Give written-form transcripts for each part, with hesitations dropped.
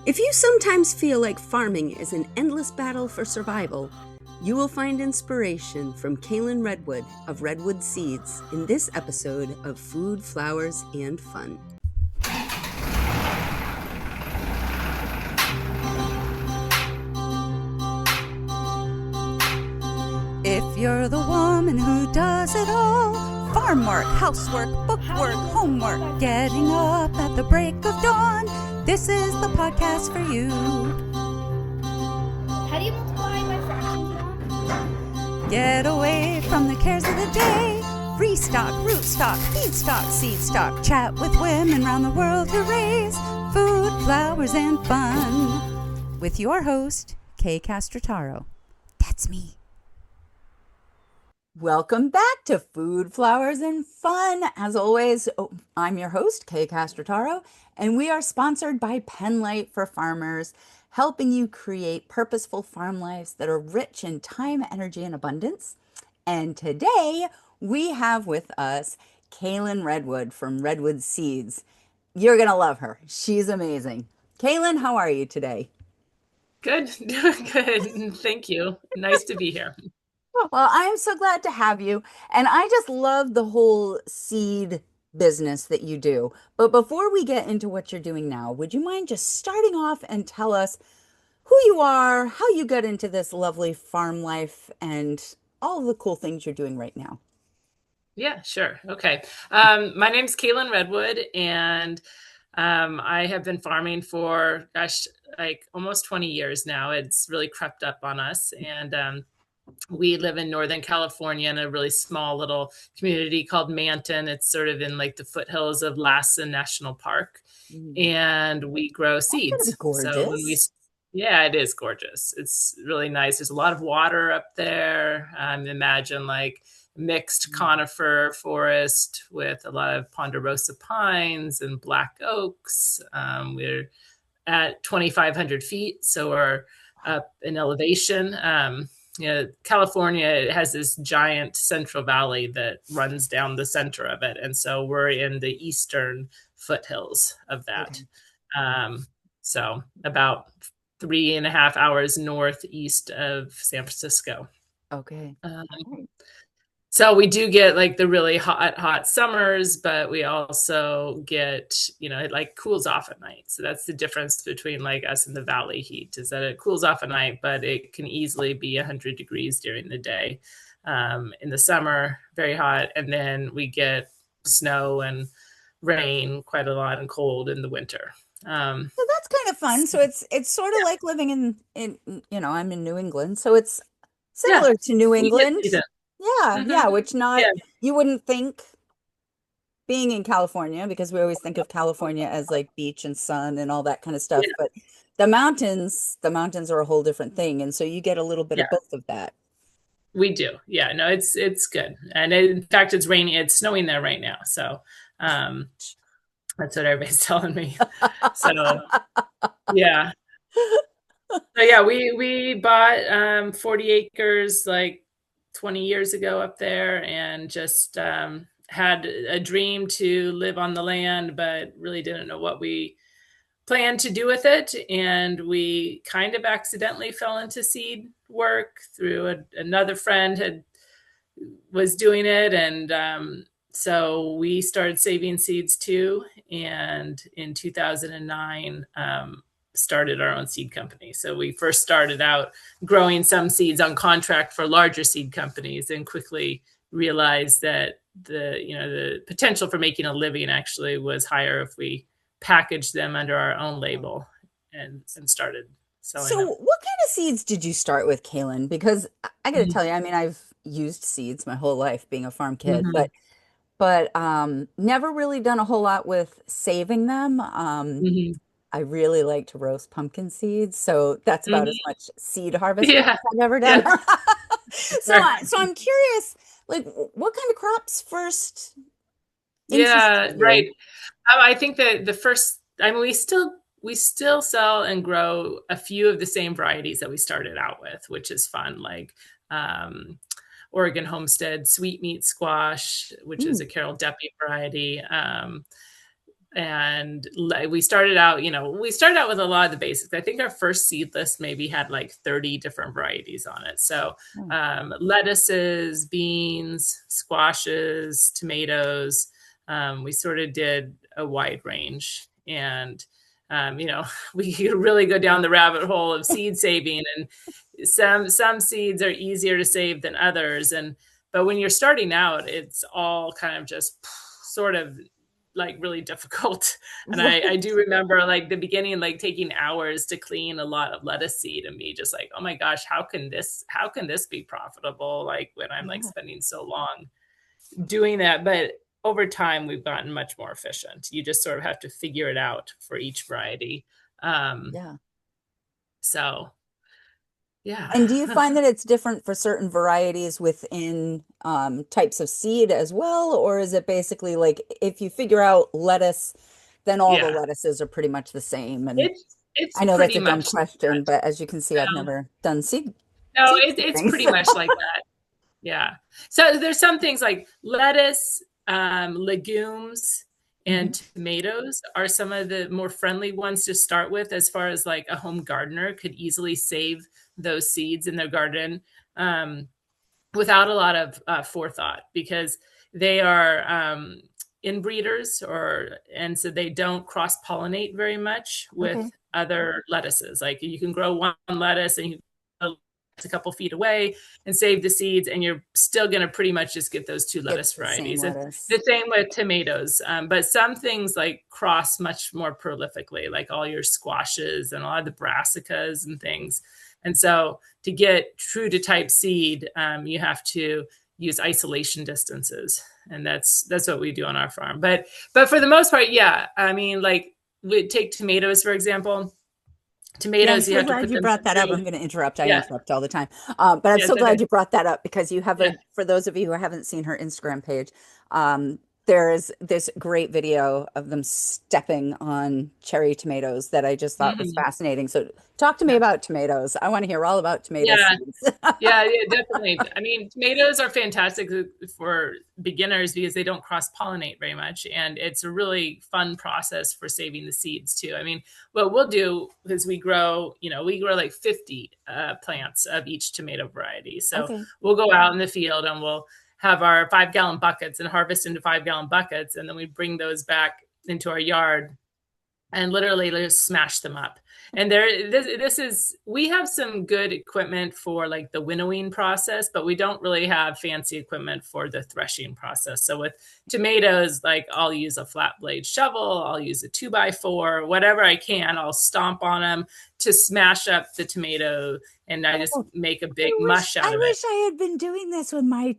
If you sometimes feel like farming is an endless battle for survival, you will find inspiration from Kalan Redwood of Redwood Seeds in this episode of Food, Flowers, and Fun. If you're the woman who does it all, farm work, housework, bookwork, homework, getting up at the break of dawn, this is the podcast for you. How do you multiply by fractions now? Get away from the cares of the day. Free stock, root stock, feed stock, seed stock. Chat with women around the world who raise food, flowers, and fun. With your host, Kay Castrataro. That's me. Welcome back to Food, Flowers, and Fun. As always, I'm your host, Kay Castrataro, and we are sponsored by Penlight for Farmers, helping you create purposeful farm lives that are rich in time, energy, and abundance. And today, we have with us Kalan Redwood from Redwood Seeds. You're going to love her. She's amazing. Kalan, how are you today? Good, doing good. Thank you. Nice to be here. Well, I'm so glad to have you. And I just love the whole seed business that you do. But before we get into what you're doing now, would you mind just starting off and tell us who you are, how you got into this lovely farm life, and all the cool things you're doing right now? Yeah, sure. Okay. My name's Kalan Redwood, and I have been farming for, like almost 20 years now. It's really crept up on us. And we live in Northern California in a really small little community called Manton. It's sort of in like the foothills of Lassen National Park. And we grow seeds. Gorgeous. So yeah, it is gorgeous. It's really nice. There's a lot of water up there. Imagine like mixed conifer forest with a lot of ponderosa pines and black oaks. We're at 2,500 feet, so we're up in elevation. California has this giant central valley that runs down the center of it. And so we're in the eastern foothills of that. Okay. So about 3.5 hours northeast of San Francisco. Okay. So we do get like the really hot summers, but we also get, it like cools off at night. So that's the difference between like us and the valley heat, is that it cools off at night, but it can easily be 100 degrees during the day. In the summer, very hot. And then we get snow and rain quite a lot and cold in the winter. So that's kind of fun. So it's sort of like living in I'm in New England. So it's similar to New England. Yeah, which you wouldn't think being in California, because we always think of California as like beach and sun and all that kind of stuff. Yeah. But the mountains are a whole different thing. And so you get a little bit of both of that. We do. Yeah, no, it's good. And in fact, it's raining, it's snowing there right now. So that's what everybody's telling me. So yeah. So yeah, we bought 40 acres like 20 years ago up there, and just had a dream to live on the land, but really didn't know what we planned to do with it. And we kind of accidentally fell into seed work through another friend was doing it. And so we started saving seeds too. And in 2009, started our own seed company. So we first started out growing some seeds on contract for larger seed companies, and quickly realized that the potential for making a living actually was higher if we packaged them under our own label and started selling them. So what kind of seeds did you start with, Kalan? Because I got to tell you, I mean, I've used seeds my whole life being a farm kid, but never really done a whole lot with saving them. I really like to roast pumpkin seeds, so that's about as much seed harvesting as I've ever done. So I'm curious, like, what kind of crops first? Right. I think that the first, we still sell and grow a few of the same varieties that we started out with, which is fun, like Oregon Homestead sweet meat squash, which is a Carol Deppy variety. And we started out with a lot of the basics. I think our first seed list maybe had like 30 different varieties on it. So lettuces, beans, squashes, tomatoes. We sort of did a wide range. And we could really go down the rabbit hole of seed saving, and some seeds are easier to save than others. But when you're starting out, it's all kind of just sort of like really difficult. And I do remember like the beginning, like taking hours to clean a lot of lettuce seed, and me just like, oh my gosh, how can this be profitable? Like when I'm like spending so long doing that. But over time, we've gotten much more efficient. You just sort of have to figure it out for each variety. So yeah. And do you find that it's different for certain varieties within types of seed as well? Or is it basically like if you figure out lettuce, then all the lettuces are pretty much the same? And it's I know that's pretty a dumb much question, but as you can see, I've never done seed. No, seed it's saving, pretty so. much like that. Yeah. So there's some things like lettuce, legumes, and tomatoes are some of the more friendly ones to start with, as far as like a home gardener could easily save those seeds in their garden without a lot of forethought, because they are inbreeders, and so they don't cross-pollinate very much with other lettuces. Like you can grow one lettuce and you can a couple feet away and save the seeds, and you're still going to pretty much just get those two lettuce varieties. The same with tomatoes, but some things like cross much more prolifically, like all your squashes and a lot of the brassicas and things. And so to get true to type seed, you have to use isolation distances, and that's what we do on our farm. But for the most part, yeah, I mean, like we take tomatoes for example. Tomatoes, I'm you so have to glad put you them brought that up. through. I'm going to interrupt. I Yeah. interrupt all the time. But I'm so glad you brought that up, because you have for those of you who haven't seen her Instagram page, there is this great video of them stepping on cherry tomatoes that I just thought was fascinating. So talk to me about tomatoes. I want to hear all about tomato seeds. Yeah, definitely. I mean, tomatoes are fantastic for beginners because they don't cross-pollinate very much, and it's a really fun process for saving the seeds too. I mean, what we'll do is we grow like 50 plants of each tomato variety. So we'll go out in the field and we'll have our 5-gallon buckets and harvest into 5-gallon buckets, and then we bring those back into our yard and literally just smash them up. And we have some good equipment for like the winnowing process, but we don't really have fancy equipment for the threshing process. So with tomatoes, like I'll use a flat blade shovel, I'll use a 2x4, whatever I can, I'll stomp on them to smash up the tomato, and I just make a big mush out of it. I wish I had been doing this when my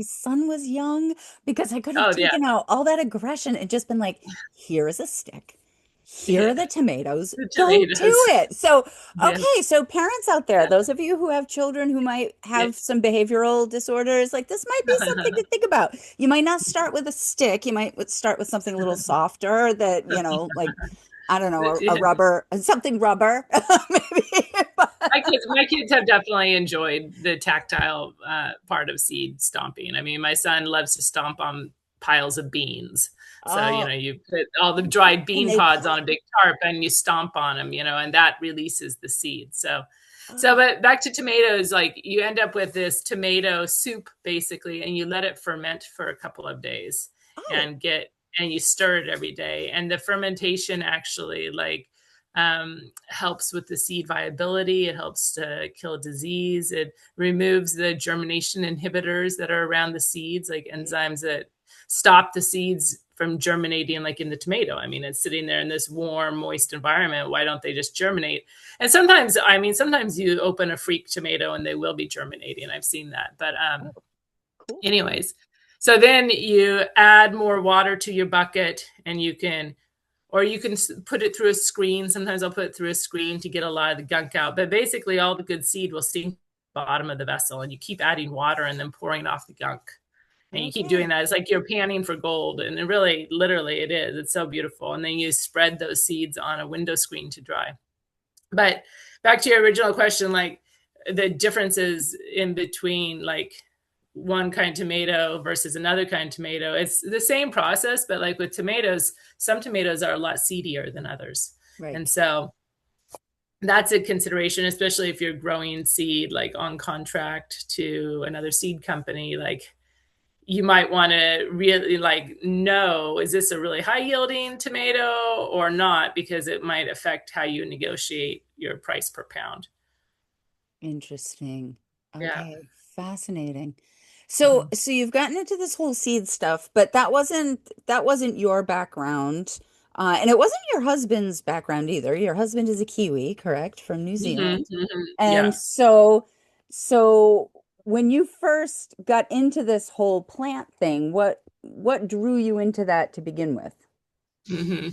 son was young, because I could have taken out all that aggression and just been like, here is a stick. Here are the tomatoes. Go do it. So, okay. So parents out there, those of you who have children who might have some behavioral disorders, like this might be something to think about. You might not start with a stick. You might start with something a little softer that, like, I don't know, a rubber, something rubber, maybe. My kids have definitely enjoyed the tactile part of seed stomping. I mean, my son loves to stomp on piles of beans. So, you put all the dried bean pods on a big tarp and you stomp on them, and that releases the seeds. But back to tomatoes, like you end up with this tomato soup basically, and you let it ferment for a couple of days and you stir it every day. And the fermentation actually helps with the seed viability. It helps to kill disease. It removes the germination inhibitors that are around the seeds, like enzymes that stop the seeds from germinating, like in the tomato. I mean, it's sitting there in this warm, moist environment. Why don't they just germinate? And sometimes you open a freak tomato and they will be germinating. I've seen that. But anyways, so then you add more water to your bucket, and you can put it through a screen. Sometimes I'll put it through a screen to get a lot of the gunk out. But basically all the good seed will sink to the bottom of the vessel, and you keep adding water and then pouring off the gunk. And you keep doing that. It's like you're panning for gold. And it really, literally, it is. It's so beautiful. And then you spread those seeds on a window screen to dry. But back to your original question, like the differences in between like one kind of tomato versus another kind of tomato. It's the same process, but like with tomatoes, some tomatoes are a lot seedier than others. Right. And so that's a consideration, especially if you're growing seed like on contract to another seed company. Like you might want to really like know, is this a really high yielding tomato or not? Because it might affect how you negotiate your price per pound. Interesting. Yeah. Okay, fascinating. So you've gotten into this whole seed stuff, but that wasn't your background. And it wasn't your husband's background either. Your husband is a Kiwi, correct, from New Zealand. And Yeah. so when you first got into this whole plant thing, what drew you into that to begin with? hmm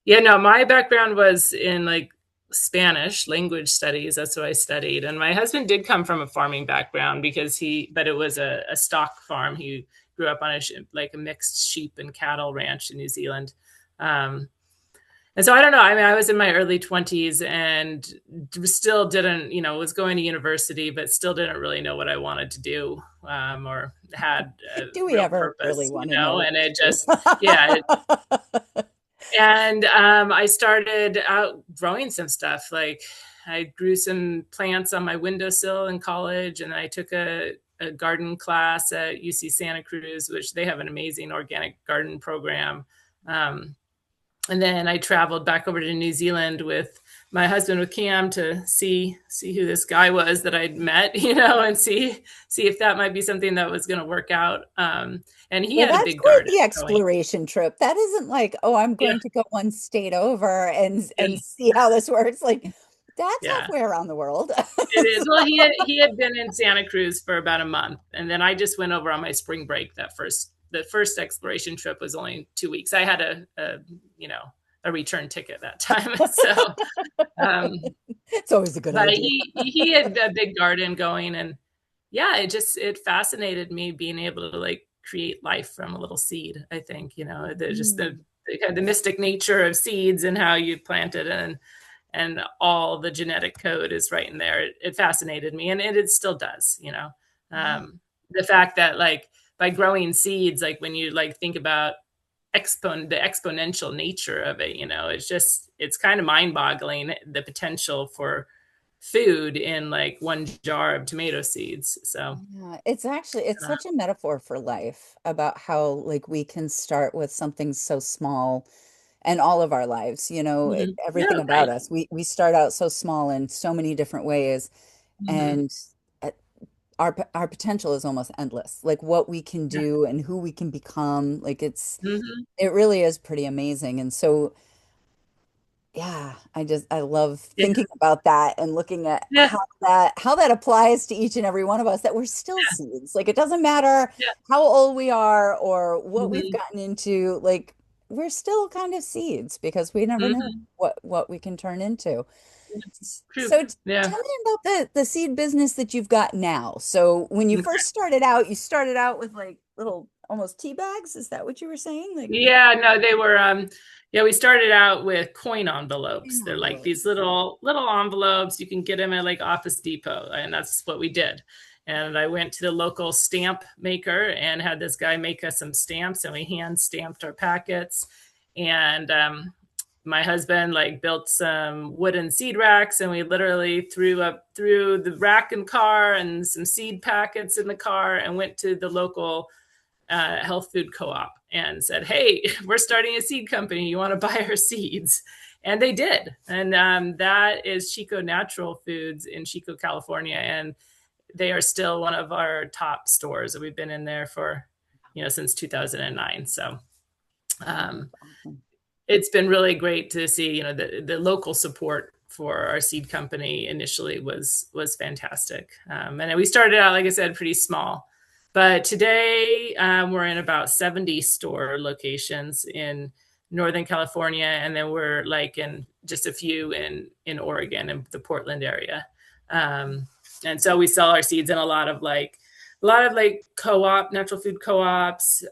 yeah, no, my background was in like Spanish language studies. That's what I studied. And my husband did come from a farming background but it was a stock farm. He grew up on like a mixed sheep and cattle ranch in New Zealand. Um, and so I don't know. I mean, I was in my early 20s and still didn't, was going to university, but still didn't really know what I wanted to do, or had a Do we real ever really purpose, want to know and what it to just, yeah, and I started out growing some stuff. Like I grew some plants on my windowsill in college, and I took a garden class at UC Santa Cruz, which they have an amazing organic garden program. And then I traveled back over to New Zealand with my husband, with Cam, to see who this guy was that I'd met, and see if that might be something that was going to work out. And he Well, had a that's big quite garden the going. exploration trip. That isn't like, oh, I'm Yeah, going to go one state over yeah, and see how this works. Like, that's yeah. halfway around the world. It is. Well, he had been in Santa Cruz for about a month, and then I just went over on my spring break. The first exploration trip was only 2 weeks. I had a return ticket that time, so It's always a good but idea. he had a big garden going, and yeah, it fascinated me being able to like create life from a little seed. I think the mystic nature of seeds and how you plant it, and all the genetic code is right in there. It fascinated me, and it still does. The fact that like by growing seeds, like when you like think about the exponential nature of it, it's kind of mind-boggling, the potential for food in like one jar of tomato seeds. So Yeah, it's such a metaphor for life about how like we can start with something so small and all of our lives, yeah, everything about right. us. We start out so small in so many different ways, hmm and uh, our potential is almost endless. Like what we can yeah. do and who we can become, like hmm it really is pretty amazing. And so yeah, I love yeah, thinking about that and looking at yeah, how that applies to each and every one of us, that we're still seeds. Like it doesn't matter yeah. how old we are or what we've hmm gotten into, like we're still kind of seeds because we never know hmm what we can turn into. True. So Yeah. tell me about the seed business that you've got now. So when you Okay. first started out, you started out with like little almost tea bags. Is that what you were saying? Like Yeah, no, they were yeah, we started out with coin in envelopes. They're like these envelopes. little envelopes. You can get them at like Office Depot, and that's what we did. And I went to the local stamp maker and had this guy make us some stamps, and we hand stamped our packets. And my husband like built some wooden seed racks, and we literally threw the rack in car and some seed packets in the car and went to the local health food co-op and said, "Hey, we're starting a seed company. You want to buy our seeds?" And they did. And that is Chico Natural Foods in Chico, California, and they are still one of our top stores. We've been in there for since 2009. So um, Awesome. it's been really great to see. The local support for our seed company initially was fantastic. And we started out, like I said, pretty small. But today we're in about 70 store locations in Northern California, and then we're like in just a few in Oregon and the Portland area. And so we sell our seeds in a lot of co-op, natural food co-ops,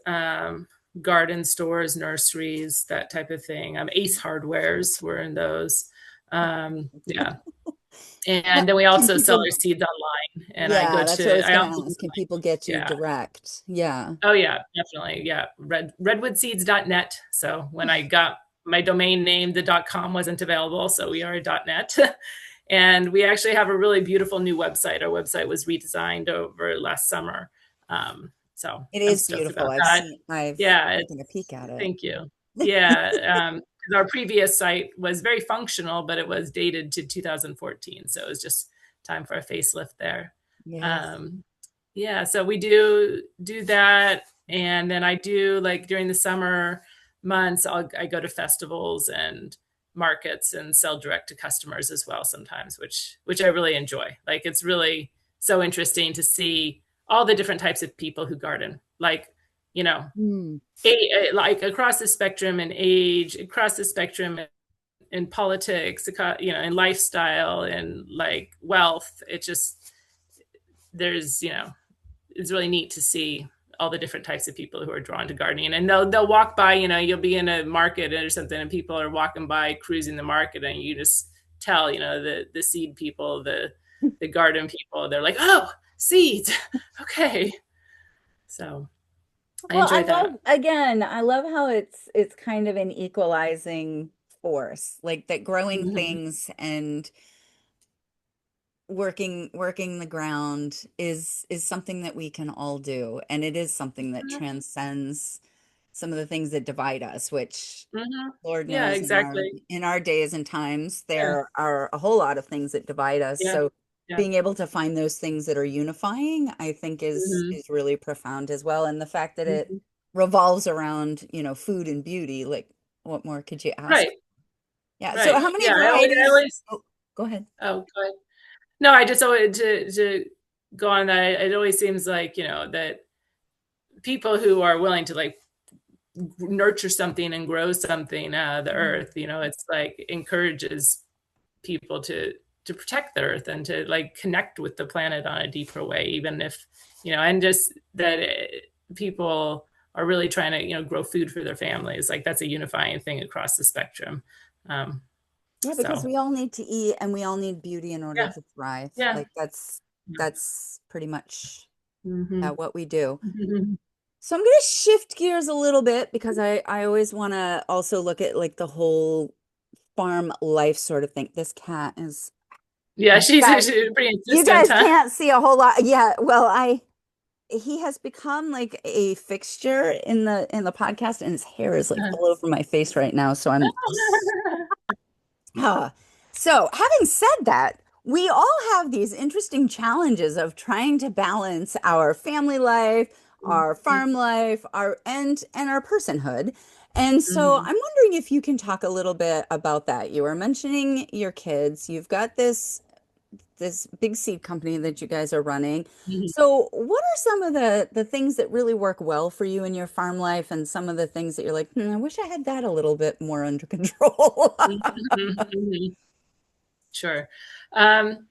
garden stores, nurseries, that type of thing. Ace Hardwares, we're in those. Yeah. And then we Can also sell people, our seeds online. And yeah, that's what I was I going also, to ask. Can people get you yeah. direct? Yeah. Oh yeah, definitely. Yeah. Redwoodseeds.net. So when I got my domain name, the .com wasn't available. So we are .net. And we actually have a really beautiful new website. Our website was redesigned over last summer. So It I'm is stoked beautiful. about that. I've Yeah, taken a peek at it. thank you. Yeah. 'Cause our previous site was very functional, but it was dated to 2014. So it was just time for a facelift there. Yes. Um, yeah, so we do that. And then I do, like, during the summer months, I go to festivals and markets and sell direct to customers as well sometimes, which I really enjoy. Like, it's really so interesting to see all the different types of people who garden. Like, you know, Mm. like across the spectrum in age, across the spectrum in politics, in lifestyle and like wealth. It just, there's, it's really neat to see all the different types of people who are drawn to gardening. And they'll walk by, you'll be in a market or something and people are walking by cruising the market, and you just tell, the seed people, the garden people, they're like, oh, seeds. Okay. So I Well, enjoy that. I love how it's kind of an equalizing force, like that growing Mhm. things and working the ground is something that we can all do, and it is something that transcends some of the things that divide us, which Mhm. Lord Yeah, knows exactly. in our days and times Yeah, there are a whole lot of things that divide us. yeah, So yeah. being able to find those things that are unifying, I think Mhm, is really profound as well. And the fact that it mhm. revolves around, food and beauty, like what more could you ask? Right, Yeah. So right. how many Yeah, I varieties? always Oh, go ahead. oh, go ahead. No, I just wanted to go on that. It always seems like, that people who are willing to, like, nurture something and grow something out of the Mhm. earth, it's like encourages people to protect the earth and to, like, connect with the planet on a deeper way, even if, and just that people are really trying to, grow food for their families. Like, that's a unifying thing across the spectrum. Um, Yeah, because so we all need to eat and we all need beauty in order yeah, to thrive. yeah. Like that's pretty much Hmm. what we do. Hmm. So I'm going to shift gears a little bit because I always want to also look at like the whole farm life sort of thing. This cat is, Yeah, guys, she's pretty you insistent, guys huh? can't see a whole lot. Yeah, well, he has become like a fixture in the podcast, and his hair is like all over my face right now. So I'm Ah. So, having said that, we all have these interesting challenges of trying to balance our family life, our farm life, our and our personhood. And so Hmm. I'm wondering if you can talk a little bit about that. You were mentioning your kids. You've got this big seed company that you guys are running. Hmm. So, what are some of the things that really work well for you in your farm life, and some of the things that you're like, I wish I had that a little bit more under control? Hmm. Sure. Um,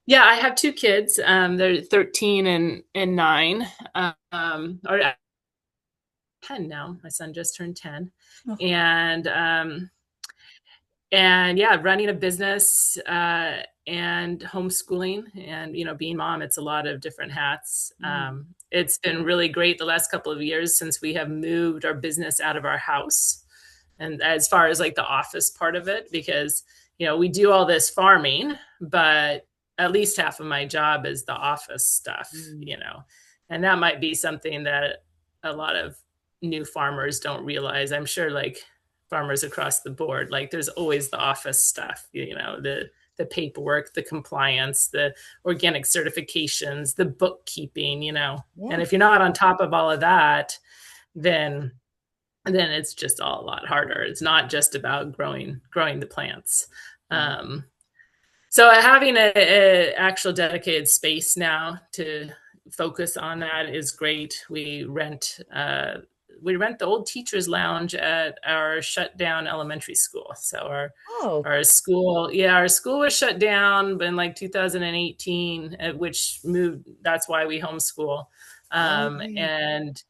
yeah, I have two kids. They're 13 and 9. Or 10 now. My son just turned 10. And yeah, running a business and homeschooling and, being mom, it's a lot of different hats. It's been really great the last couple of years since we have moved our business out of our house. And as far as like the office part of it, because, we do all this farming, but at least half of my job is the office stuff, and that might be something that a lot of new farmers don't realize. I'm sure, like, farmers across the board, like, there's always the office stuff, the paperwork, the compliance, the organic certifications, the bookkeeping, and Yeah. if you're not on top of all of that, then it's just all a lot harder. It's not just about growing the plants. Right. So having a actual dedicated space now to focus on that is great. We rent the old teachers lounge at our shut down elementary school. So Oh, our school was shut down in like 2018, which moved. That's why we homeschool. okay. And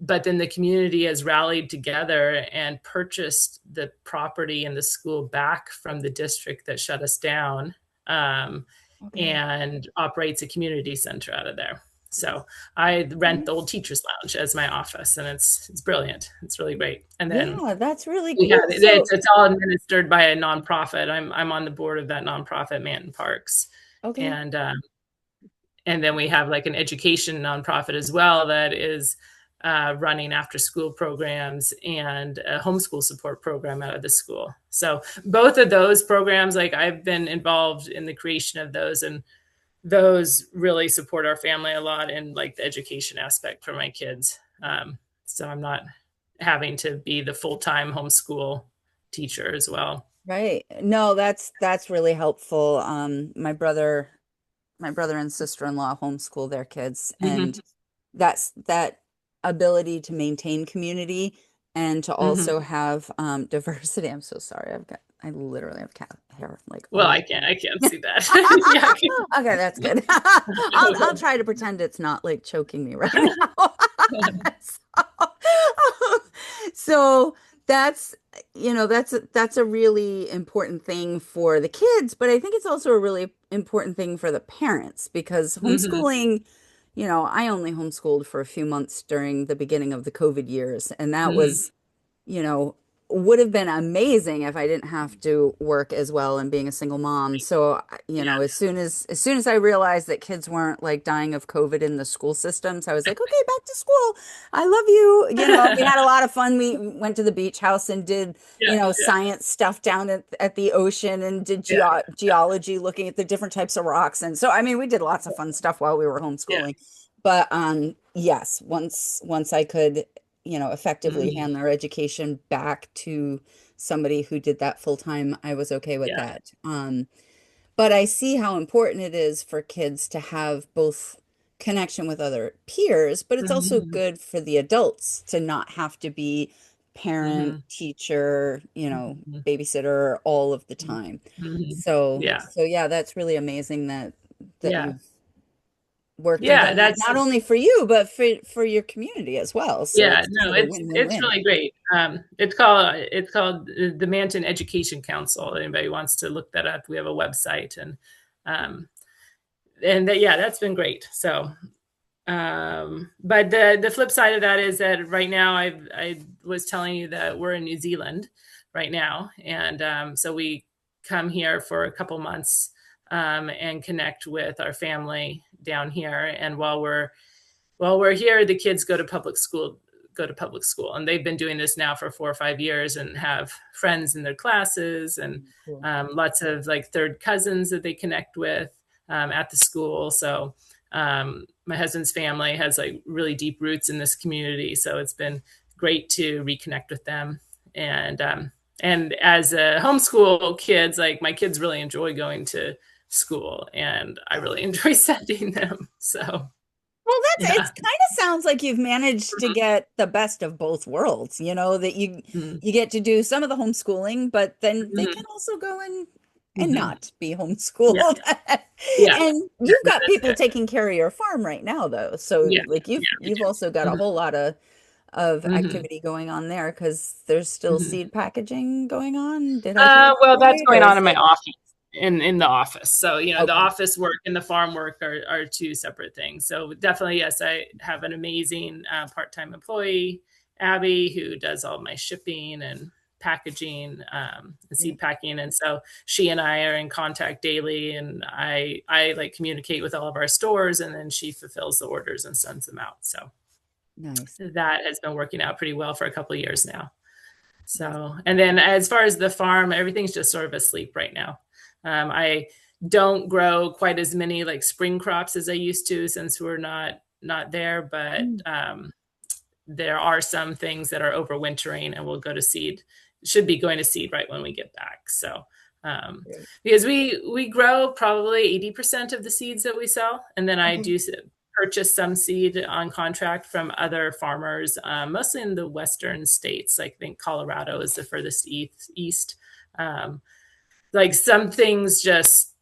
but then the community has rallied together and purchased the property and the school back from the district that shut us down. and operates a community center out of there. So I rent the old teacher's lounge as my office, and it's brilliant. It's really great. And then Yeah, that's really we cool. have it's all administered by a nonprofit. I'm on the board of that nonprofit, Manton Parks. Okay. And then we have like an education nonprofit as well that is running after school programs and a homeschool support program out of the school. So both of those programs, like I've been involved in the creation of those, and those really support our family a lot in like the education aspect for my kids. So I'm not having to be the full-time homeschool teacher as well. Right. No, that's really helpful. My brother and sister-in-law homeschool their kids, and that's that ability to maintain community and to also have diversity. I'm so sorry. I literally have cat hair like Well, all I can't see that. Yeah, okay, that's good. I'll try to pretend it's not like choking me right now. So that's that's a really important thing for the kids, but I think it's also a really important thing for the parents because homeschooling, I only homeschooled for a few months during the beginning of the COVID years, and that was, would have been amazing if I didn't have to work as well and being a single mom. So, as soon as I realized that kids weren't like dying of COVID in the school systems, I was like, okay, back to school. I love you. We had a lot of fun. We went to the beach house and did, science stuff down at the ocean and did geology, looking at the different types of rocks. And so, I mean, we did lots of fun stuff while we were homeschooling. But yes, once I could effectively hand their education back to somebody who did that full time, I was okay with that. But I see how important it is for kids to have both connection with other peers, but it's also good for the adults to not have to be parent, teacher, babysitter all of the time. So yeah, that's really amazing that you've worked and done that not only for you but for your community as well. So it's really great. It's called the Manton Education Council. Anybody wants to look that up, we have a website, and that's been great. So but the flip side of that is that right now I was telling you that we're in New Zealand right now, and so we come here for a couple months and connect with our family down here. And while we're here, the kids go to public school, and they've been doing this now for 4 or 5 years and have friends in their classes and lots of like third cousins that they connect with at the school. So my husband's family has like really deep roots in this community. So it's been great to reconnect with them. And as a homeschool kids, like my kids really enjoy going to school, and I really enjoy sending them. So, well, it kind of sounds like you've managed to get the best of both worlds, that you get to do some of the homeschooling, but then they can also go and not be homeschooled. And you've got people taking care of your farm right now though. So like you've also got a whole lot of activity going on there, because there's still seed packaging going on. Well, that's going on in my office. In the office. So, the office work and the farm work are two separate things. So definitely, yes, I have an amazing part-time employee, Abby, who does all my shipping and packaging, the seed packing. And so she and I are in contact daily, and I like communicate with all of our stores, and then she fulfills the orders and sends them out. So nice. That has been working out pretty well for a couple of years now. So, and then as far as the farm, everything's just sort of asleep right now. I don't grow quite as many like spring crops as I used to, since we're not there, but there are some things that are overwintering and will go to seed, should be going to seed right when we get back. So because we grow probably 80% of the seeds that we sell, and then I do purchase some seed on contract from other farmers, mostly in the western states. I think Colorado is the furthest east. Like some things just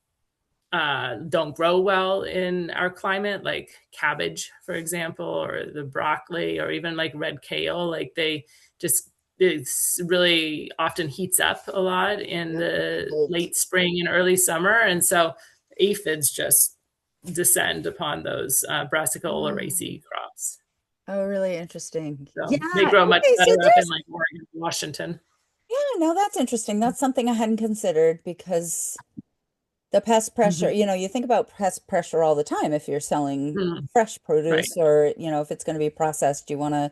don't grow well in our climate, like cabbage, for example, or the broccoli, or even like red kale. Like they just it's really often heats up a lot in the late spring and early summer. And so aphids just descend upon those brassica oleracea crops. Oh, really interesting. So they Yeah. grow much Okay, so better up in there's like Oregon, Washington. yeah, no, that's interesting. That's something I hadn't considered because the pest pressure, Mhm. you think about pest pressure all the time if you're selling Mhm. fresh Right. produce or, if it's going to be processed, Mhm.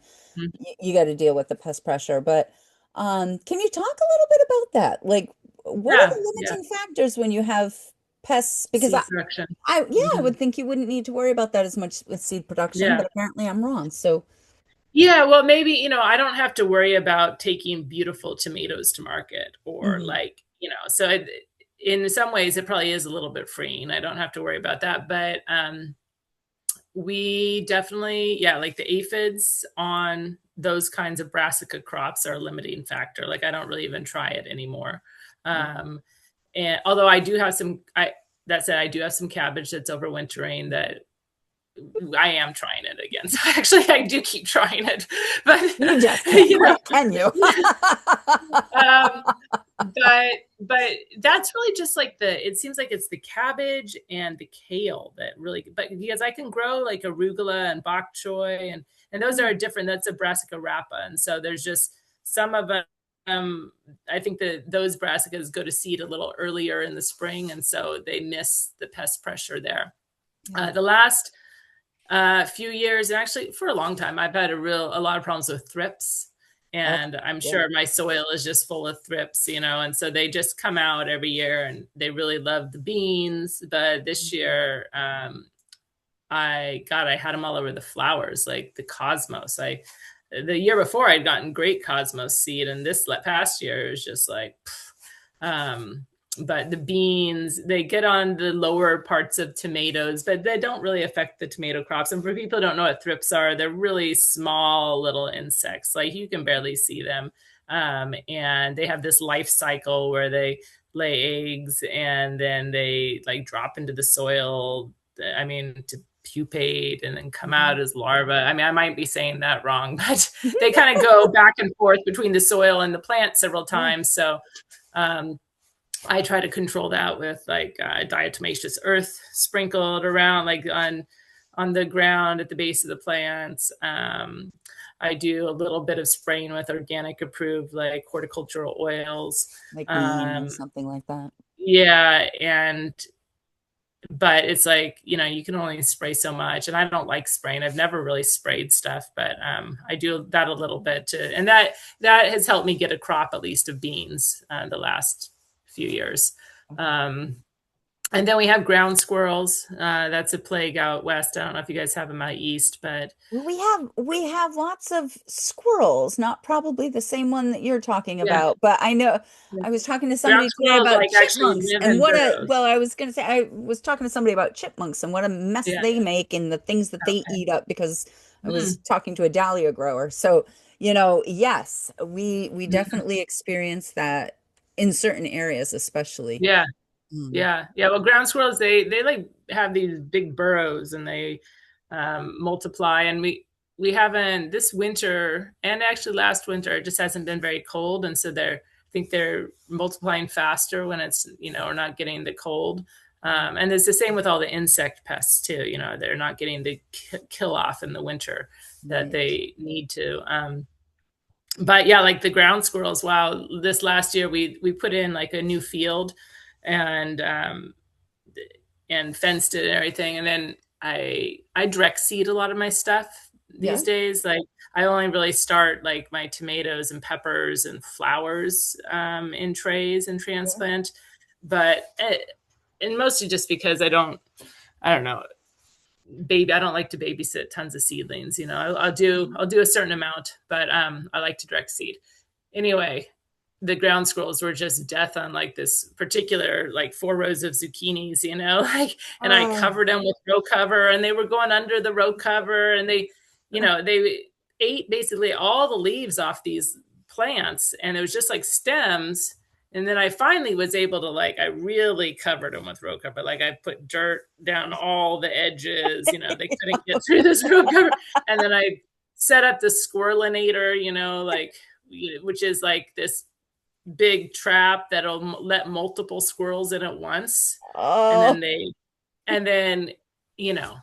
you got to deal with the pest pressure. But can you talk a little bit about that? Like, what are Yeah. the Yeah. limiting factors when you have pests? Because Seed production. I Mhm. would think you wouldn't need to worry about that as much with seed production, Yeah. but apparently I'm wrong. So, Yeah, well, maybe, I don't have to worry about taking beautiful tomatoes to market or mhm, like, so in some ways it probably is a little bit freeing. I don't have to worry about that. But we definitely, yeah, like the aphids on those kinds of brassica crops are a limiting factor. Like I don't really even try it anymore. Um, and although I do have that said, I do have some cabbage that's overwintering that I am trying it again. So actually, I do keep trying it, but you just can't you know, quit, can you? um, but that's really just like it seems like it's the cabbage and the kale that really, but because I can grow like arugula and bok choy and those are different. That's a brassica rapa, and so there's just some of them. I think that those brassicas go to seed a little earlier in the spring, and so they miss the pest pressure there. The last few years, and actually for a long time, I've had a lot of problems with thrips. Oh, And I'm yeah. sure my soil is just full of thrips, and so they just come out every year and they really love the beans. But this year, I had them all over the flowers, like the cosmos. The year before I'd gotten great cosmos seed, and this past year it was just like, um, but the beans, they get on the lower parts of tomatoes, but they don't really affect the tomato crops. And for people who don't know what thrips are, they're really small little insects. Like you can barely see them. And they have this life cycle where they lay eggs and then they like drop into the soil. I mean, to pupate and then come out as larvae. I mean, I might be saying that wrong, but they kind of go back and forth between the soil and the plant several times. So, I try to control that with like diatomaceous earth sprinkled around, like on the ground at the base of the plants. I do a little bit of spraying with organic approved, like horticultural oils. Like neem or something like that. Yeah, but it's like you can only spray so much, and I don't like spraying. I've never really sprayed stuff, but I do that a little bit too, and that has helped me get a crop at least of beans the last few years. And then we have ground squirrels. That's a plague out west. I don't know if you guys have them out east, but Well, we have lots of squirrels, not probably the same one that you're talking yeah, about, but I know I was talking to ground somebody today squirrels about like actually chipmunks live and in what burrows. I was going to say I was talking to somebody about chipmunks and what a mess Yeah. they make and the things that they Okay. eat up because I was Mm, talking to a dahlia grower. So, yes, we mm. definitely experience that in certain areas, especially. Yeah. Mm. Yeah, yeah. Well, ground squirrels, they like have these big burrows and they multiply. And we haven't this winter, and actually last winter, it just hasn't been very cold, and so I think they're multiplying faster when it's we're not getting the cold. And it's the same with all the insect pests too. They're not getting the kill off in the winter that Right. they need to. But yeah, like the ground squirrels. Wow, this last year we put in like a new field, and fenced it and everything. And then I direct seed a lot of my stuff Yeah. these days. Like I only really start like my tomatoes and peppers and flowers in trays and Yeah. transplant. But and mostly just because I don't know, I don't like to babysit tons of seedlings. I'll do a certain amount, but I like to direct seed. Anyway, the ground squirrels were just death on like this particular like 4 rows of zucchinis, like, and I Oh, covered them with row cover, and they were going under the row cover, and they ate basically all the leaves off these plants, and it was just like stems. And then I finally was able to I really covered them with row cover. Like I put dirt down all the edges, they couldn't get through this row cover. And then I set up the squirrelinator, like which is like this big trap that'll let multiple squirrels in at once, and Oh, then and then you know,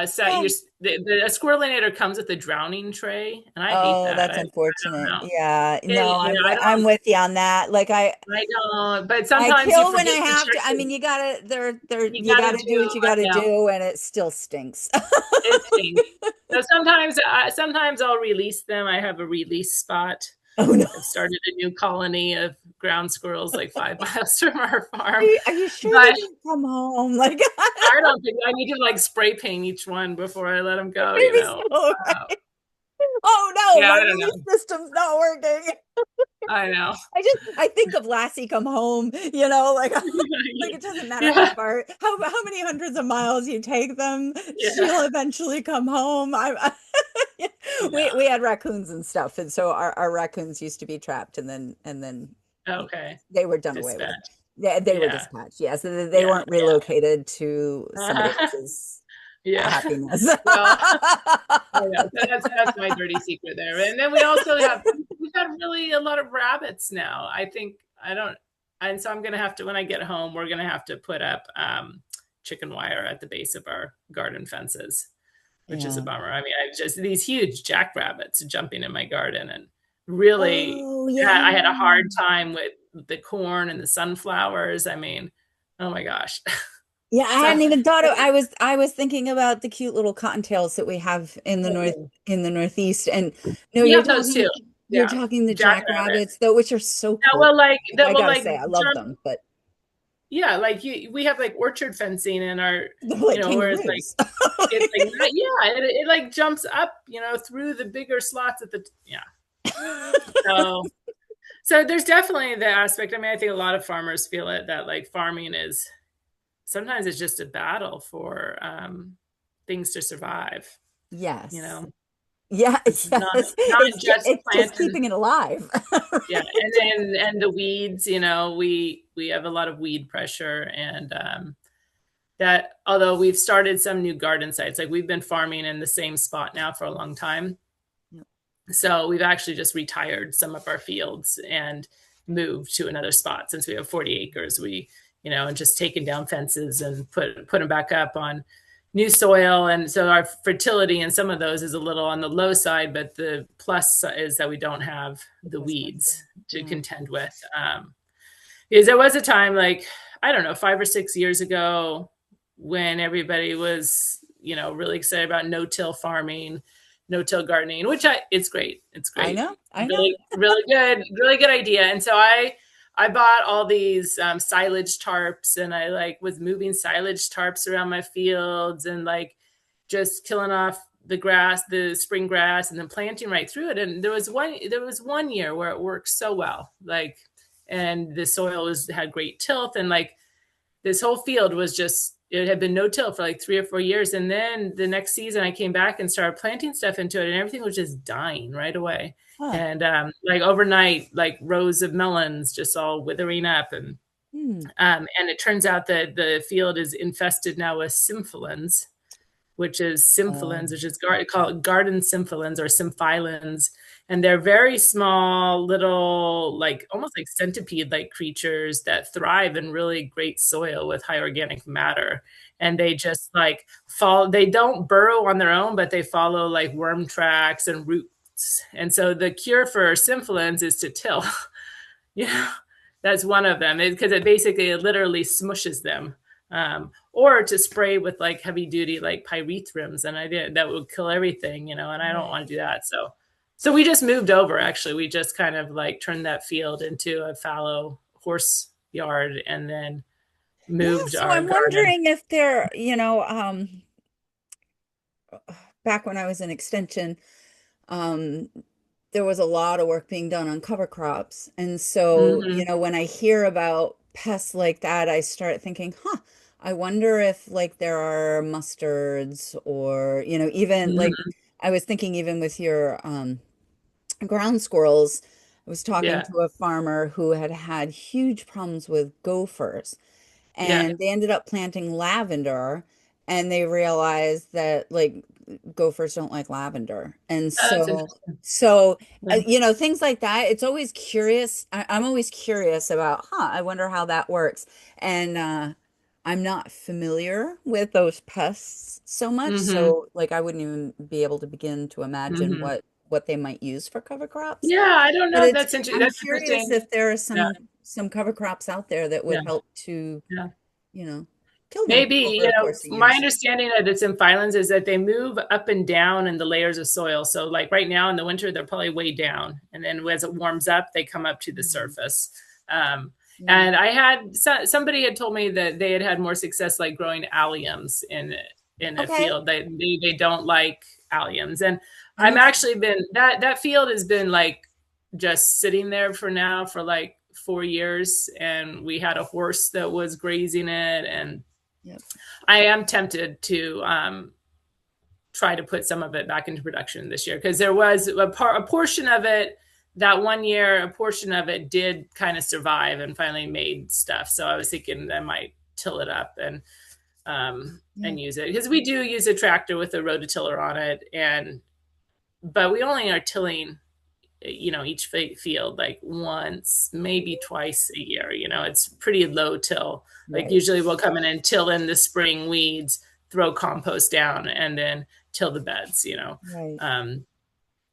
so yeah. the squirrelinator comes with a drowning tray, and I hate Oh, that. that's I don't unfortunate. know. Yeah. No, Yeah, I I'm don't. with you on that. Like I don't. But I sometimes you kill when I forget to have check to. I mean, the. you gotta You you got to gotta do do. what you gotta I know. do, and it still stinks. It stinks. So sometimes I'll release them. I have a release spot. Oh no. I've started a new colony of ground squirrels like 5 miles from our Are farm. you sure they But didn't come home? Like I don't think I need to like spray paint each one before I let them go, you maybe know. so. Oh no, Yeah, my I don't release know. system's not working. I know. I think of Lassie come home, like like it doesn't matter how Yeah. far how many hundreds of miles you take them, Yeah. she'll eventually come home. Yeah. We had raccoons and stuff, and so our raccoons used to be trapped, and then Okay. they were done away with. Dispatch. Yeah, they were Yeah. dispatched. Yes, they Yeah. weren't relocated to somebody Yeah. else's Yeah. happiness. Well, I know. So that's my dirty secret there. And then we also we've had really a lot of rabbits now. I think I don't and so I'm gonna have to when I get home, we're gonna have to put up chicken wire at the base of our garden fences, which is a Yeah. bummer. I mean, I've just these huge jackrabbits jumping in my garden and really Oh yeah. I had a hard time with the corn and the sunflowers. I mean, oh my gosh. Yeah, I So hadn't even thought of I was thinking about the cute little cottontails that we have in the Northeast. And no, we have those too. you're Yeah. talking the Jackrabbit. jackrabbits though, which are so That cool. will like I that will gotta like say, I love jump. them, but Yeah, like we have like orchard fencing in our, they're like where it's like kangaroos. it's like yeah, it like jumps up, through the bigger slots at the yeah. So there's definitely the aspect. I mean, I think a lot of farmers feel it that like farming is sometimes it's just a battle for things to survive. You Yes. know, Yeah, it's yes. not just It's just planting. keeping it alive. Yeah, and the weeds, we have a lot of weed pressure, and that although we've started some new garden sites, like we've been farming in the same spot now for a long time. Yep. So we've actually just retired some of our fields and moved to another spot since we have 40 acres. And just taken down fences and put them back up on new soil. And so our fertility in some of those is a little on the low side, but the plus is that we don't have the weeds to Yeah. contend with. Because there was a time like, I don't know, 5 or 6 years ago when everybody was, really excited about no-till farming, no-till gardening, which it's great. It's I great. know. I know. Really, really good idea. And so I bought all these silage tarps, and I like was moving silage tarps around my fields and like just killing off the grass, the spring grass, and then planting right through it. And there was one year where it worked so well, like, and the soil had great tilth, and like this whole field was just it had been no till for like 3 or 4 years. And then the next season I came back and started planting stuff into it, and everything was just dying right away. Huh. And like overnight, like rows of melons just all withering up. And it turns out that the field is infested now with symphilins, which is called garden symphilins or symphilins. And they're very small, little, like almost like centipede-like creatures that thrive in really great soil with high organic matter. And they just like they don't burrow on their own, but they follow like worm tracks and roots. And so the cure for symphilins is to till. Yeah, that's one of them, because it literally smushes them. Or to spray with like heavy duty like pyrethrins, and that would kill everything, and I don't want to do that. So we just moved over. Actually, we just kind of like turned that field into a fallow horse yard, and then Yeah, moved so our I'm garden. wondering if there, back when I was in extension, um, there was a lot of work being done on cover crops. And so, Hmm. when I hear about pests like that, I start thinking, huh, I wonder if like there are mustards or, even like Hmm. I was thinking even with your ground squirrels, I was talking Yeah, to a farmer who had had huge problems with gophers yeah, and they ended up planting lavender and they realized that like gophers don't like lavender. And Oh, that's so, interesting. so, Yeah. things like that, it's always curious. I'm always curious about, I wonder how that works. And I'm not familiar with those pests so much. Hmm. So like I wouldn't even be able to begin to imagine Hmm. what they might use for cover crops. Yeah, I don't But know if that's interesting. I'm That's curious interesting. if there are Yeah, some cover crops out there that yeah, would help to, yeah. you know, kill them Maybe, over the course of my years. understanding of it's in phylums is that they move up and down in the layers of soil. So, like right now in the winter, they're probably way down, and then as it warms up, they come up to the Mhm. surface. Um, Yeah. and I had somebody had told me that they had had more success like growing alliums in a Okay. field. They don't like alliums, and That I'm makes actually been that field has been like just sitting there for now for like 4 years, and we had a horse that was grazing it, and Yep. I am tempted to try to put some of it back into production this year because there was a portion of it that one year, a portion of it did kind of survive and finally made stuff. So I was thinking I might till it up Yeah. and use it because we do use a tractor with a rototiller on it, and but we only are tilling each field like once, maybe twice a year. It's pretty low till. Like Right. usually we'll come in and till in the spring weeds, throw compost down, and then till the beds, Right. um,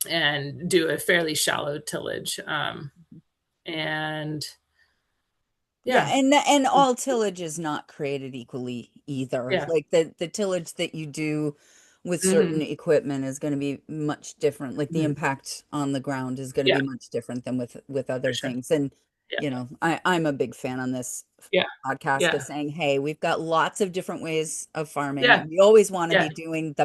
and do a fairly shallow tillage. And Yeah, yeah, and all tillage is not created equally either. yeah. Like the tillage that you do with certain Hmm. equipment is going to be much different. Like the Hmm. impact on the ground is going to Yeah, be much different than with for other sure. things. And Yeah, I'm a big fan on this yeah, podcast of yeah, saying, hey, we've got lots of different ways of yeah, farming. We always want to yeah, be doing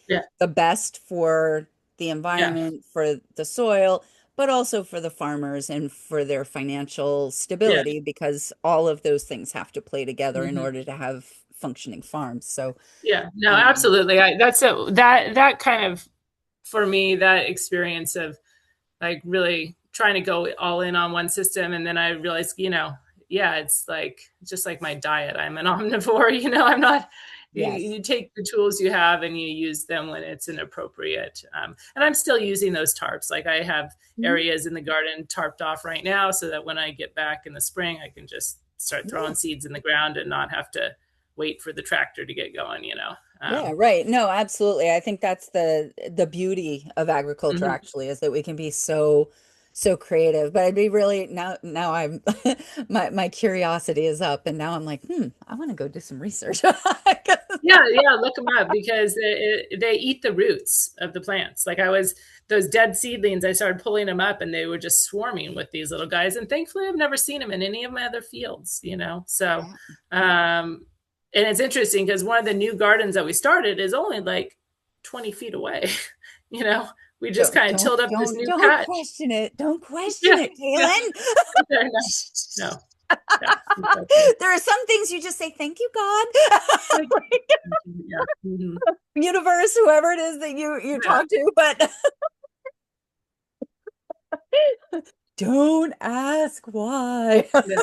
yeah, the best for the yeah, environment, for the soil, but also for the farmers and for their financial yeah. stability, because all of those things have to play together in Hmm. order to have functioning farms. So, Yeah, no, um, absolutely. That's it. That kind of for me, that experience of like really trying to go all in on one system, and then I realized, yeah, it's like just like my diet. I'm an omnivore. I'm not. yes. You take the tools you have and you use them when it's inappropriate. And I'm still using those tarps. Like I have Mhm. areas in the garden tarped off right now, so that when I get back in the spring, I can just start Yeah. throwing seeds in the ground and not have to wait for the tractor to get going. Yeah, right. No, absolutely. I think that's the beauty of agriculture Mhm. actually, is that we can be so creative. But I'd be really now I'm my curiosity is up, and now I'm like, I want to go do some research. Yeah, yeah, look them up because they eat the roots of the plants. Like those dead seedlings, I started pulling them up and they were just swarming with these little guys. And thankfully, I've never seen them in any of my other fields. So, Yeah. and it's interesting because one of the new gardens that we started is only like 20 feet away. You know, we just Don't kind of don't tilled up this don't new don't patch. question it. Don't question Yeah, it, yeah, Kaylin. no, no, yeah, exactly. There are some things you just say, thank you, God. Like, Like, yeah, mhm, universe, whoever it is that you yeah, talk to, but don't ask why. yeah,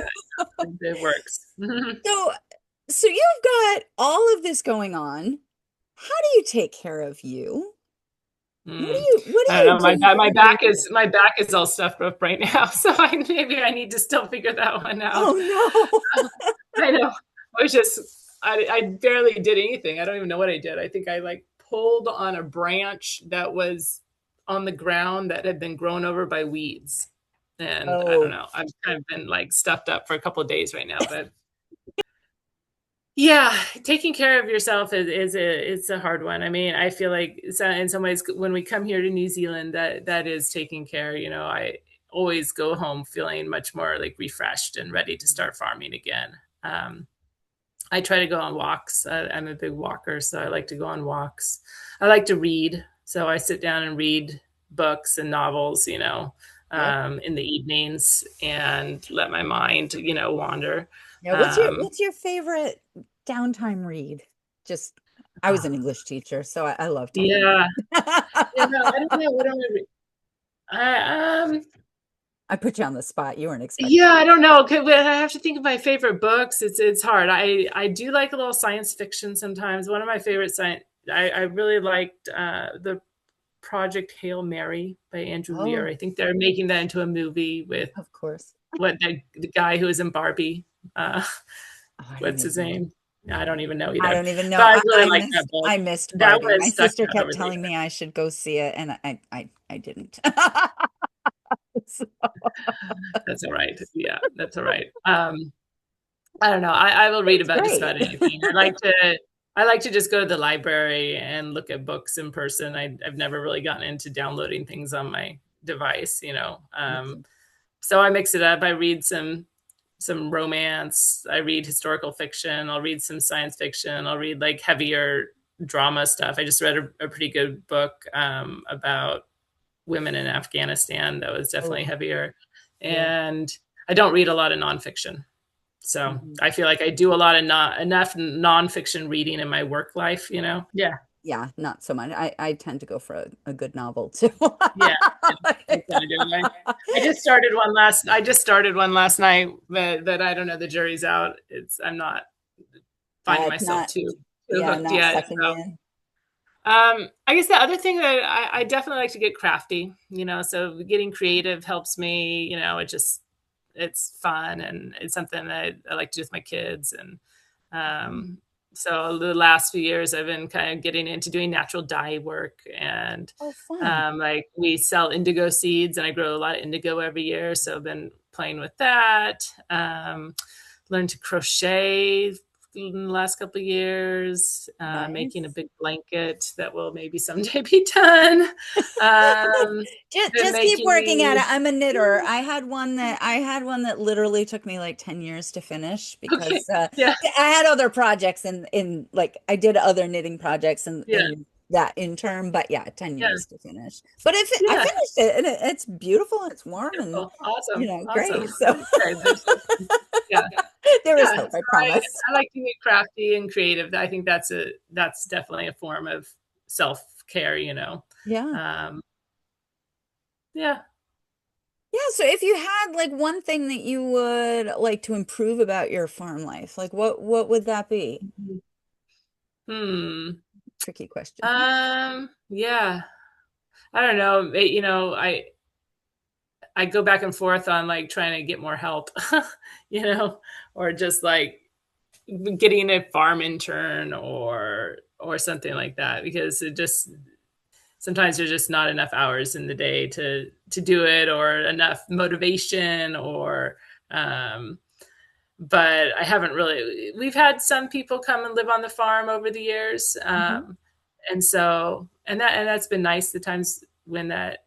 it works. So so you've got all of this going on. How do you take care of you? Mm. What do I don't you know. do My every day back for you? is all stuffed up right now, so maybe I need to still figure that one out. Oh no. I know. I was just I barely did anything. I don't even know what I did. I think I like pulled on a branch that was on the ground that had been grown over by weeds, and I don't Oh, know. I've kind of been like stuffed up for a couple of days right now, but yeah, taking care of yourself is it's a hard one. I mean, I feel like in some ways when we come here to New Zealand, that is taking care. I always go home feeling much more like refreshed and ready to start farming again. I try to go on walks. I'm a big walker, so I like to go on walks. I like to read, so I sit down and read books and novels, yep. in the evenings and let my mind, wander. Yeah, Um, what's your favorite downtime read? Just I was an English teacher, so I love talking. yeah. Yeah, no, I don't know. What am I? I put you on the spot. You weren't expecting. Yeah, I don't know. I have to think of my favorite books. It's hard. I do like a little science fiction sometimes. One of my favorite science, I really liked the Project Hail Mary by Andrew Lear. Oh, I think they're making that into a movie with of course. the guy who was in Barbie. Oh, I don't What's his even know. name? I don't even know I either. don't even know. But I really like that book. I missed That Barbie. one My stuck sister out over kept the telling years. me I should go see it, and I didn't. So, That's all right. Yeah, that's all right. I don't know. I will read about just great. about anything. I like to just go to the library and look at books in person. I've never really gotten into downloading things on my device, you know. So I mix it up. I read some romance. I read historical fiction. I'll read some science fiction. I'll read like heavier drama stuff. I just read a pretty good book about women in Afghanistan that was definitely heavier. Yeah. And I don't read a lot of nonfiction. So Mhm. I feel like I do a lot of enough nonfiction reading in my work life, you know? Yeah. Yeah, not so much. I tend to go for a good novel too. Yeah. I just started one last night, but I don't know. The jury's out. I'm not finding It's myself not, too yeah, hooked not yet. sucking So, you in. I guess the other thing that I definitely like to get crafty, you know, so getting creative helps me, you know, it's fun and it's something that I like to do with my kids. And so the last few years I've been kind of getting into doing natural dye work and Oh, fun. like we sell indigo seeds and I grow a lot of indigo every year. So I've been playing with that. Learned to crochet in the last couple of years, making a Nice. big blanket that will maybe someday be done. Been Just keep working at making it. I'm a knitter. I had one that literally took me like 10 years to finish okay, because yeah, I had other projects in like I did other knitting projects yeah, in that interim, but yeah, 10 yeah, years to finish. But if I yeah. finished it and it's beautiful and it's warm and Beautiful. Awesome. great. Awesome. So Okay. Yeah. there is Yeah. hope, So I promise. I like to be crafty and creative. I think that's definitely a form of self-care, you know. Yeah. Um, yeah. Yeah, so if you had like one thing that you would like to improve about your farm life, like what would that be? Hmm. Tricky question. Yeah. I don't know. You know, I go back and forth on like trying to get more help, you know, or just like getting a farm intern or something like that because it just sometimes there's just not enough hours in the day to do it or enough motivation or um but I haven't really we've had some people come and live on the farm over the years Mhm. and so that's been nice the times when that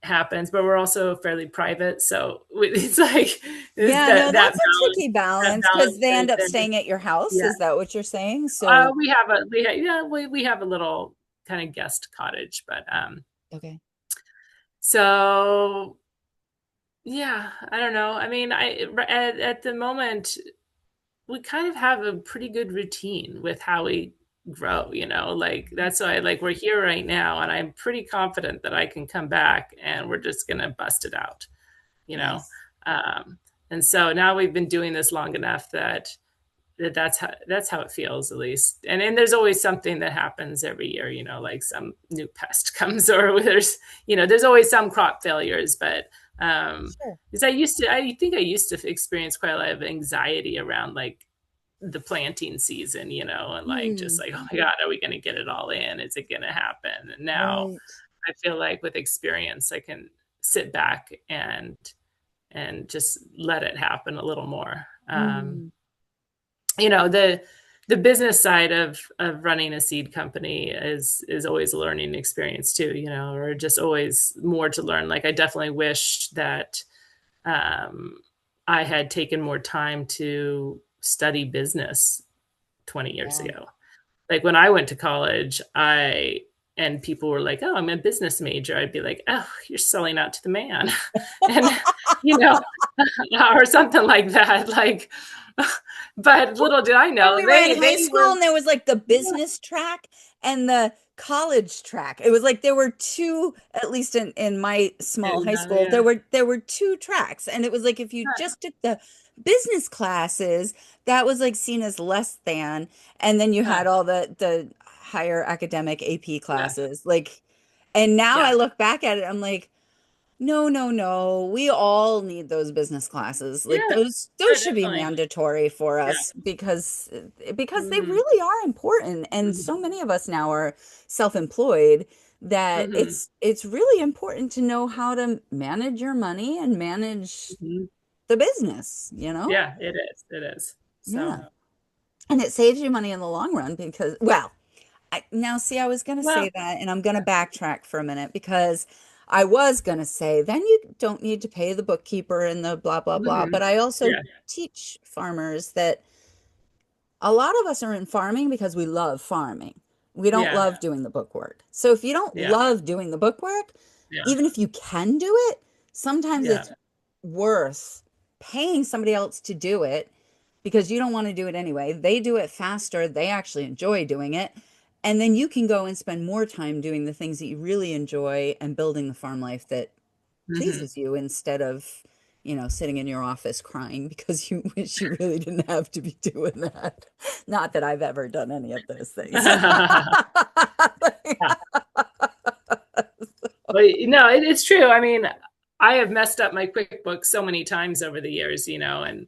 happens but we're also fairly private so it's like it's Yeah, no, that that's a tricky balance because balance they has end up been staying at your house. yeah Is that what you're saying? So, we have a little kind of guest cottage but okay. so yeah, I don't know. I mean, at the moment we kind of have a pretty good routine with how we grow, you know. Like that's why like we're here right now and I'm pretty confident that I can come back and we're just going to bust it out, you know. Nice. Um and so now we've been doing this long enough that's how it feels at least. And then there's always something that happens every year, you know, like some new pest comes or there's, you know, there's always some crop failures, but Sure. because I think I used to experience quite a lot of anxiety around like the planting season, you know, and like just Hmm. like, oh my God, are we going to get it all in? Is it going to happen? And now Right. I feel like with experience, I can sit back and just let it happen a little more. Mm. You know, the business side of running a seed company is always a learning experience too, you know, or just always more to learn. Like I definitely wish that um, I had taken more time to study business 20 years Yeah. ago. Like when I went to college, and people were like, "Oh, I'm a business major." I'd be like, "Oh, you're selling out to the man," and you know, or something like that. Like, but little did I When know we were in high they school were. and there was like the business track and the college track. It was like there were two, at least in my small high Yeah, school, yeah. there were two tracks. And it was like if you just took the business classes, that was like seen as less than. And then you Huh. had all the higher academic AP Yeah, classes. Like, and now I yeah, look back at it, I'm like, no, no, no. We all need those business classes. Like yeah. those Oh, should be definitely. mandatory for Yeah. us because they Hmm. really are important. And Hmm. so many of us now are self-employed that Hmm. it's really important to know how to manage your money and manage Hmm. the business, you know? Yeah, it is. It is. So, Yeah. And it saves you money in the long run because, well, now, see, I was going to well, say that, and I'm going to backtrack for a minute because I was going to say then you don't need to pay the bookkeeper and the blah, blah, blah. hmm, But I also yeah, teach farmers that a lot of us are in farming because we love farming. We don't yeah, love doing the book work. So if you don't yeah, love doing the book work, yeah, even if you can do it, sometimes yeah. it's worth paying somebody else to do it because you don't want to do it anyway. They do it faster, they actually enjoy doing it. And then you can go and spend more time doing the things that you really enjoy and building the farm life that Hmm. pleases you instead of, sitting in your office crying because you wish you really didn't have to be doing that. Not that I've ever done any of those things. Well, no, it's true. I mean, I have messed up my QuickBooks so many times over the years, and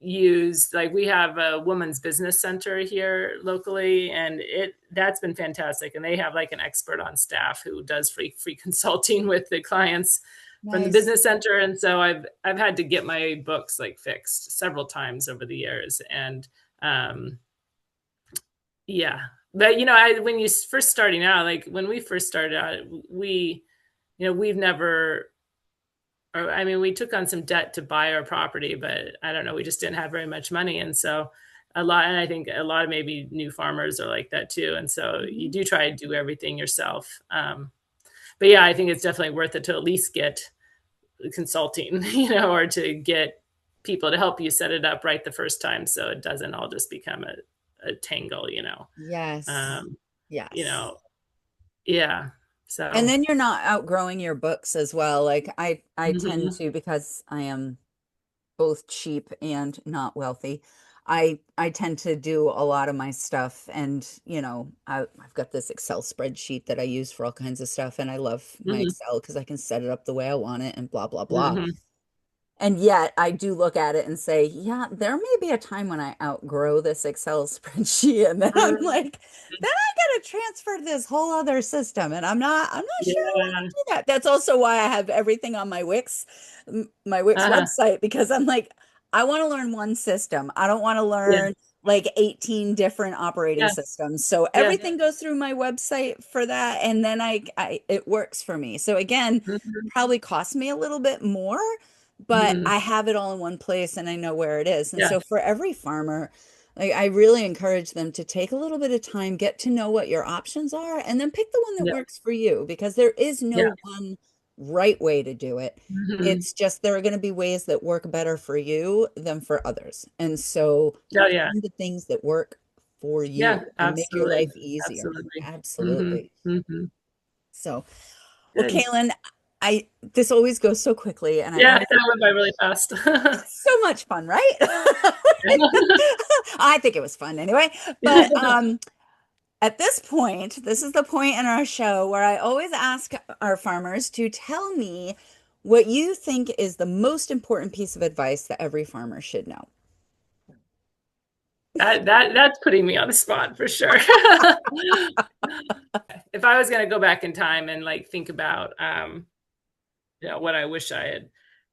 used like we have a women's business center here locally, and that's been fantastic. And they have like an expert on staff who does free consulting with the clients from the Nice. business center. And so I've had to get my books like fixed several times over the years, and um, yeah. But when you first starting out, like when we first started out, we've never, or I mean, we took on some debt to buy our property, but I don't know, we just didn't have very much money. And so and I think a lot of maybe new farmers are like that too. And so you Mhm. do try to do everything yourself. But yeah, I think it's definitely worth it to at least get consulting, or to get people to help you set it up right the first time so it doesn't all just become a tangle. Yes. Um, you Yes. know, yeah. And So, then you're not outgrowing your books as well. Like I tend mhm, to because I am both cheap and not wealthy. I tend to do a lot of my stuff and I've got this Excel spreadsheet that I use for all kinds of stuff and I love my mhm, Excel because I can set it up the way I want it and blah blah blah. mhm, And yet I do look at it and say, yeah, there may be a time when I outgrow this Excel spreadsheet and then I'm mhm. like, then I gotta transfer to this whole other system. And I'm not sure I want Yeah. to do that. That's also why I have everything on my Wix Uh-huh. website, because I'm like, I want to learn one system. I don't want to Yeah. learn like 18 different operating Yeah. systems. So Yeah. everything goes through my website for that. And then I it works for me. So again, Mhm, probably cost me a little bit more, but mhm. I have it all in one place and I know where it is. And Yeah. so for every farmer, like I really encourage them to take a little bit of time, get to know what your options are, and then pick the one that Yeah. works for you because there is Yeah. no one right way to do it. Mhm. It's just there are going to be ways that work better for you than for others. And so Oh, yeah. find the things that work for Yeah, you and make your absolutely. life easier. Absolutely. Mhm. Absolutely. Mhm. So, well, Good. Kaylin, I this always goes so quickly and I Yeah, always that went by really fast. so much fun, right? I think it was fun anyway. But at this point, this is the point in our show where I always ask our farmers to tell me what you think is the most important piece of advice that every farmer should know. That's putting me on the spot for sure. If I was gonna go back in time and like think about what I wish I had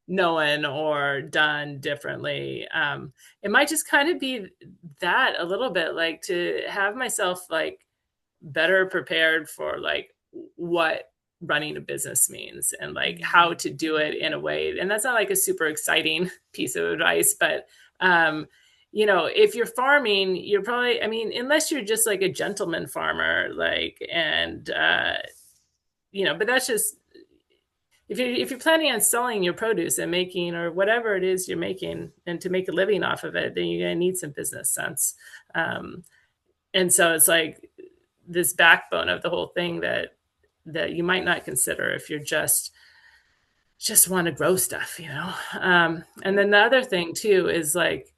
known or done differently. It might just kind of be that a little bit, like to have myself like better prepared for like what running a business means and like how to do it in a way. And that's not like a super exciting piece of advice, but if you're farming, you're probably, I mean, unless you're just like a gentleman farmer, like, and but that's just if you're planning on selling your produce and making or whatever it is you're making and to make a living off of it, then you're going to need some business sense. Um, and so it's like this backbone of the whole thing that you might not consider if you're just want to grow stuff, and then the other thing too is like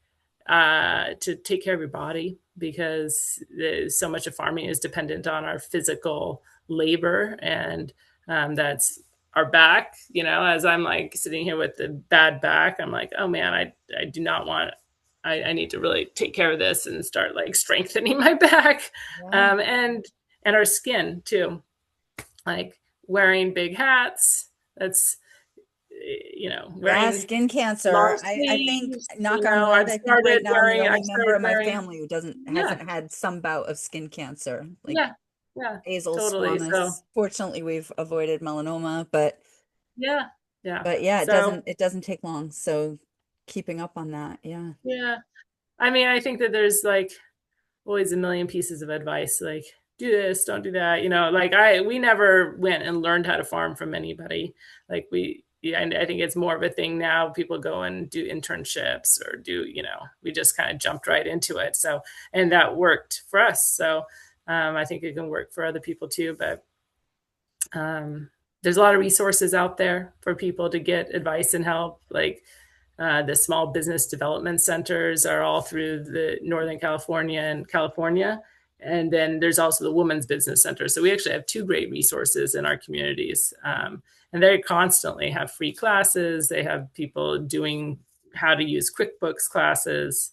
to take care of your body, because so much of farming is dependent on our physical labor, and that's our back. As I'm like sitting here with the bad back, I'm like, oh man, I do not want. I need to really take care of this and start like strengthening my back, and our skin too, like wearing big hats. That's wearing skin cancer. I think, knock on wood, I think right now I'm the only member of my family who hasn't had some bout of skin cancer. Like basal totally. squamous. So, fortunately, we've avoided melanoma, but it doesn't take long. So keeping up on that, I mean, I think that there's like always a million pieces of advice, like do this, don't do that. Like we never went and learned how to farm from anybody. Like and I think it's more of a thing now. People go and do internships or we just kind of jumped right into it. So, and that worked for us. So I think it can work for other people too. But there's a lot of resources out there for people to get advice and help. Like the small business development centers are all through the Northern California and California. And then there's also the Women's Business Center. So we actually have two great resources in our communities. And they constantly have free classes. They have people doing how to use QuickBooks classes.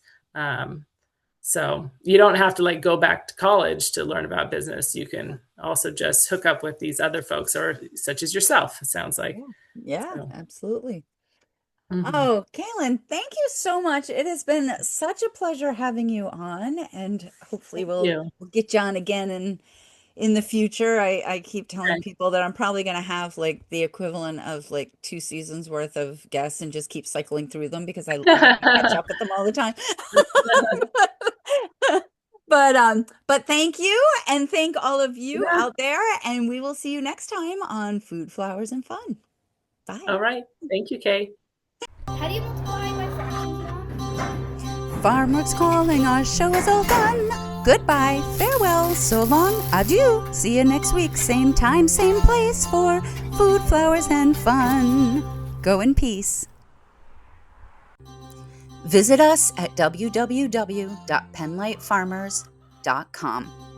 So you don't have to like go back to college to learn about business. You can also just hook up with these other folks, or such as yourself, it sounds like. Absolutely. Oh, Kalan, thank you so much. It has been such a pleasure having you on, and hopefully we'll get you on again in the future. I keep telling people that I'm probably going to have like the equivalent of like 2 seasons worth of guests and just keep cycling through them because I catch up with them all the time. But thank you, and thank all of you out there, and we will see you next time on Food, Flowers, and Fun. Bye. All right. Thank you, Kay. How do you multiply by fractions, Mom? Farmers calling, our show is all done. Goodbye, farewell, so long, adieu. See you next week, same time, same place for Food, Flowers, and Fun. Go in peace. Visit us at www.penlightfarmers.com.